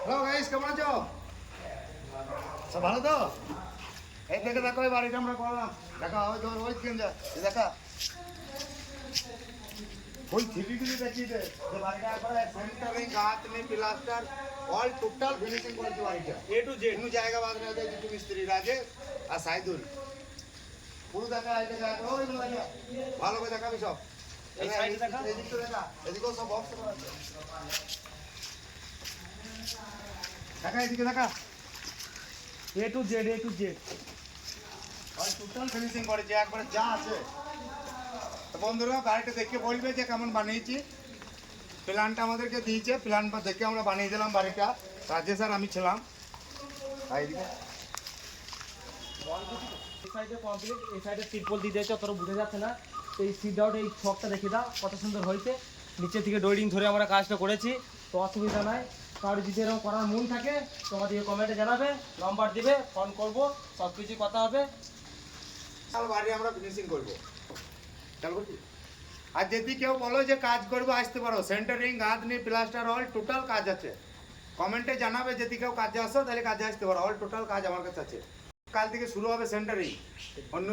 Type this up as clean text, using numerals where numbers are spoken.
Hello guys, কেমন আছো? সব ভালো তো? এই দেখে দেখো, এই বাড়িটা আমরা করলাম। দেখা ওই ধর ওই কেন যা দেখা ওই থ্রিডিগুলি দেখিয়ে দে যে বাড়িটা একবারে সেন্টারিং গাঁত নেই প্লাস্টার অল টোটাল ফিনিশিং করেছে বাড়িটা এ টু জেড। কোনো জায়গা বাদ নেই। দুটো মিস্ত্রি রাজেশ আর সাইদুল পুরো দেখা এই দেখা ওই দেখা ভালো করে দেখাবি সব। এই সাইডে দেখা, এদিকে দেখা, এদিকেও সব বক্স করা আছে। দেখা এদিকে দেখা এ to Z, A to Z. R total finishing করেছে একবারে যা আছে। তো বন্ধুরা বাড়িটা দেখে বলবে যে কেমন বানিয়েছি। প্ল্যানটা আমাদেরকে দিয়েছে, প্ল্যানটা দেখে আমরা বানিয়ে দিলাম বাড়িটা। রাজেশ আর আমি ছিলাম। আর এদিকে এই সাইডে কমপ্লিট, এই সাইডে তিরপল দিয়ে দিয়েছে, অতটা বুঝে যাচ্ছে না। তো এই সিট আউট, এই ছকটা দেখে দাও কত সুন্দর হয়েছে। নিচে থেকে ডোরিং ধরে আমরা কাজটা করেছি, তো অসুবিধা নাই। কারো যদি এরকম করার মন থাকে তোমাদেরকে কমেন্টে জানাবে, নাম্বার দিবে, ফোন করবো, সব কিছু কথা হবে। আর বাড়ি আমরা ফিনিশিং করবো। চাল করছি। আর যদি কেউ বলো যে কাজ করবো আসতে পারো, সেন্টারিং গাঁথনি প্লাস্টার অল টোটাল কাজ আছে। কমেন্টে জানাবে যদি কেউ কাজে আসো তাহলে কাজে আসতে পারো। অল টোটাল কাজ আমার কাছে আছে। কাল থেকে শুরু হবে সেন্টারিং অন্য